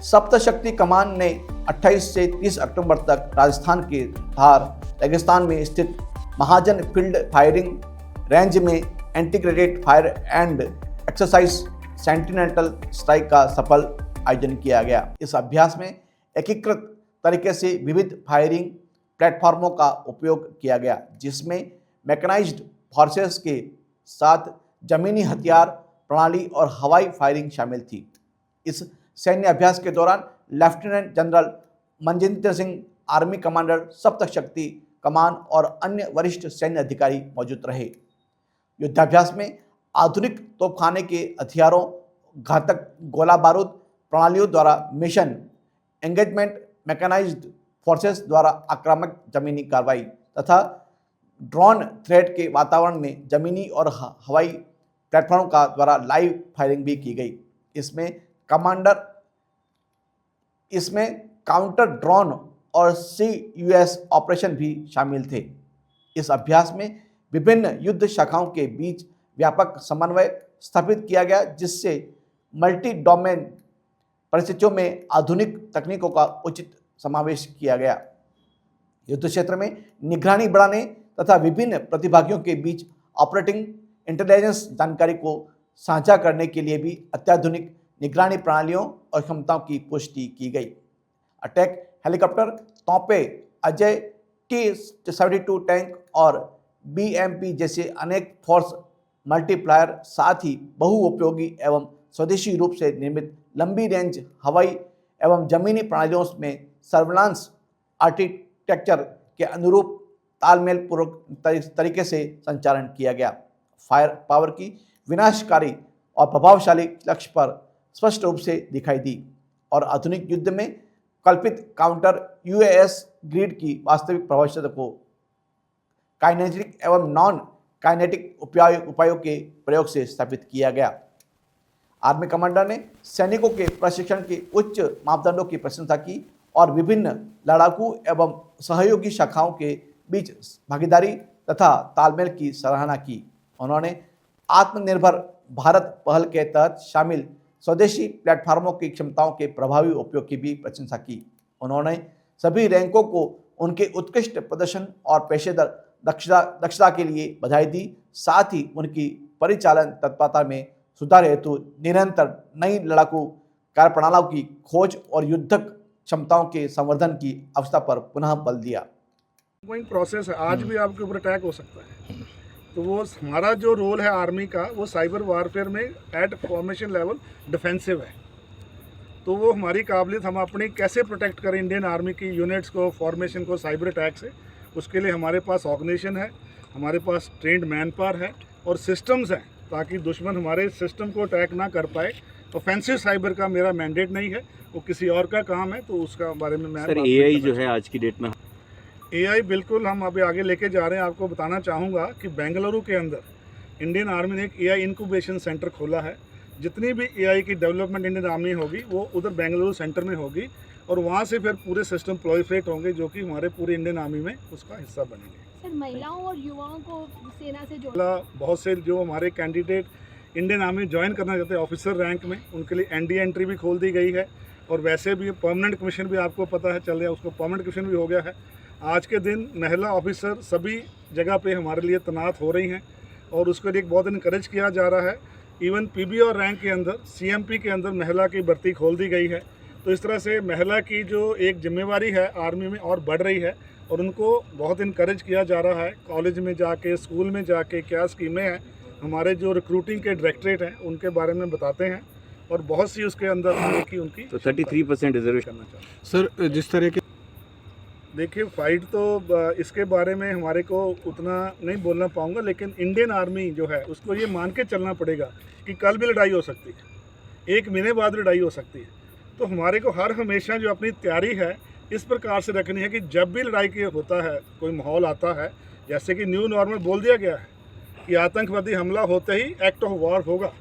सप्तशक्ति कमान ने 28 से 30 अक्टूबर तक राजस्थान के धार रेगिस्तान में स्थित महाजन फील्ड फायरिंग रेंज में integrated fire and exercise continental strike का सफल आयोजन किया गया। इस अभ्यास में एकीकृत तरीके से विविध फायरिंग प्लेटफॉर्मों का उपयोग किया गया, जिसमें मैकेनाइज्ड फोर्सेस के साथ जमीनी हथियार प्रणाली और हवाई फायरिंग शामिल थी। इस सैन्य अभ्यास के दौरान lieutenant general Manjinder Singh, army commander, Saptashakti कमान और अन्य वरिष्ठ सैन्य अधिकारी मौजूद रहे। युद्धाभ्यास में आधुनिक तोपखाने के हथियारों, घातक गोला बारूद प्रणालियों द्वारा मिशन एंगेजमेंट, मैकेनाइज्ड फोर्सेस द्वारा आक्रामक जमीनी कार्रवाई तथा ड्रोन थ्रेट के वातावरण में जमीनी और हवाई प्लेटफॉर्म का द्वारा लाइव फायरिंग भी की गई। इसमें काउंटर ड्रोन और CUS ऑपरेशन भी शामिल थे। इस अभ्यास में विभिन्न युद्ध शाखाओं के बीच व्यापक समन्वय स्थापित किया गया, जिससे मल्टी डोमेन परिस्थितियों में आधुनिक तकनीकों का उचित समावेश किया गया। युद्ध क्षेत्र में निगरानी बढ़ाने तथा विभिन्न प्रतिभागियों के बीच ऑपरेटिंग इंटेलिजेंस जानकारी को साझा करने के लिए भी अत्याधुनिक निगरानी प्रणालियों और क्षमताओं की पुष्टि की गई। अटैक हेलीकॉप्टर, तोपें, अजय T-72 टैंक और BMP जैसे अनेक फोर्स मल्टीप्लायर, साथ ही बहुउपयोगी एवं स्वदेशी रूप से निर्मित लंबी रेंज हवाई एवं जमीनी प्रणालियों में सर्विलांस आर्किटेक्चर के अनुरूप तालमेल पूर्वक तरीके से संचालन किया गया। फायर पावर की विनाशकारी और प्रभावशाली लक्ष्य पर स्पष्ट रूप से दिखाई दी और आधुनिक युद्ध में कल्पित काउंटर UAS ग्रिड की वास्तविक प्रभावशीलता को काइनेटिक एवं नॉन काइनेटिक उपायों के प्रयोग से स्थापित किया गया। आर्मी कमांडर ने सैनिकों के प्रशिक्षण के उच्च मापदंडों की प्रशंसा की और विभिन्न लड़ाकू एवं सहयोगी शाखाओं के बीच भागीदारी तथा तालमेल की सराहना की। उन्होंने आत्मनिर्भर भारत पहल के तहत शामिल स्वदेशी प्लेटफॉर्मों की क्षमताओं के प्रभावी उपयोग की भी प्रशंसा की। उन्होंने सभी रैंकों को उनके उत्कृष्ट प्रदर्शन और पेशेवर दक्षता के लिए बधाई दी, साथ ही उनकी परिचालन तत्परता में सुधार हेतु निरंतर नई लड़ाकू कार्यप्रणालियों की खोज और युद्धक क्षमताओं के संवर्धन की आवश्यकता पर पुनः बल दिया। वही प्रोसेस है, आज भी आपके ऊपर अटैक हो सकता है, तो वो हमारा जो रोल है आर्मी का, वो साइबर वारफेयर में एट फॉर्मेशन लेवल डिफेंसिव है। तो वो हमारी काबिलियत, हम अपनी कैसे प्रोटेक्ट करें इंडियन आर्मी की यूनिट्स को, फॉर्मेशन को साइबर अटैक से, उसके लिए हमारे पास ऑर्गेनाइजेशन है, हमारे पास ट्रेंड मैन पावर है और सिस्टम्स हैं, ताकि दुश्मन हमारे सिस्टम को अटैक ना कर पाए। ऑफेंसिव साइबर का मेरा मैंडेट नहीं है, वो किसी और का काम है, तो उसका बारे में मैं सर AI जो है आज की डेट में AI बिल्कुल हम अभी आगे लेके जा रहे हैं। आपको बताना चाहूँगा कि बेंगलुरु के अंदर इंडियन आर्मी ने एक AI इंक्यूबेशन सेंटर खोला है। जितनी भी AI की डेवलपमेंट इंडियन आर्मी होगी वो उधर बेंगलुरु सेंटर में होगी और वहाँ से फिर पूरे सिस्टम प्रोलिफरेट होंगे, जो कि हमारे पूरे इंडियन आर्मी में उसका हिस्सा बनेंगे। सर, महिलाओं और युवाओं को सेना से बहुत से जो हमारे कैंडिडेट इंडियन आर्मी ज्वाइन करना चाहते हैं ऑफिसर रैंक में, उनके लिए ND एंट्री भी खोल दी गई है और वैसे भी परमानेंट कमीशन भी आपको पता है चल रहा है, उसको परमानेंट कमीशन भी हो गया है। आज के दिन महिला ऑफिसर सभी जगह पे हमारे लिए तैनात हो रही हैं और उसके लिए बहुत इनकरेज किया जा रहा है। इवन PB और रैंक के अंदर CMP के अंदर महिला की भर्ती खोल दी गई है। तो इस तरह से महिला की जो एक जिम्मेवारी है आर्मी में और बढ़ रही है और उनको बहुत इनकरेज किया जा रहा है। कॉलेज में जाके, स्कूल में जाके क्या स्कीमें हैं, हमारे जो रिक्रूटिंग के डायरेक्टरेट हैं उनके बारे में बताते हैं और बहुत सी उसके अंदर आने की उनकी तो 33% रिजर्वेशन करना चाहते हैं। सर, जिस तरह के देखिए फाइट तो इसके बारे में हमारे को उतना नहीं बोलना पाऊंगा, लेकिन इंडियन आर्मी जो है उसको ये मान के चलना पड़ेगा कि कल भी लड़ाई हो सकती है, 1 महीने बाद लड़ाई हो सकती है। तो हमारे को हर हमेशा जो अपनी तैयारी है इस प्रकार से रखनी है कि जब भी लड़ाई की होता है, कोई माहौल आता है, जैसे कि न्यू नॉर्मल बोल दिया गया है कि आतंकवादी हमला होते ही एक्ट ऑफ वॉर होगा,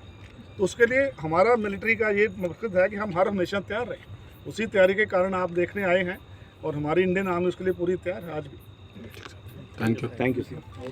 तो उसके लिए हमारा मिलिट्री का ये मकसद है कि हम हर हमेशा तैयार रहें। उसी तैयारी के कारण आप देखने आए हैं और हमारी इंडियन आर्मी उसके लिए पूरी तैयार है आज भी। Thank you. Thank you sir.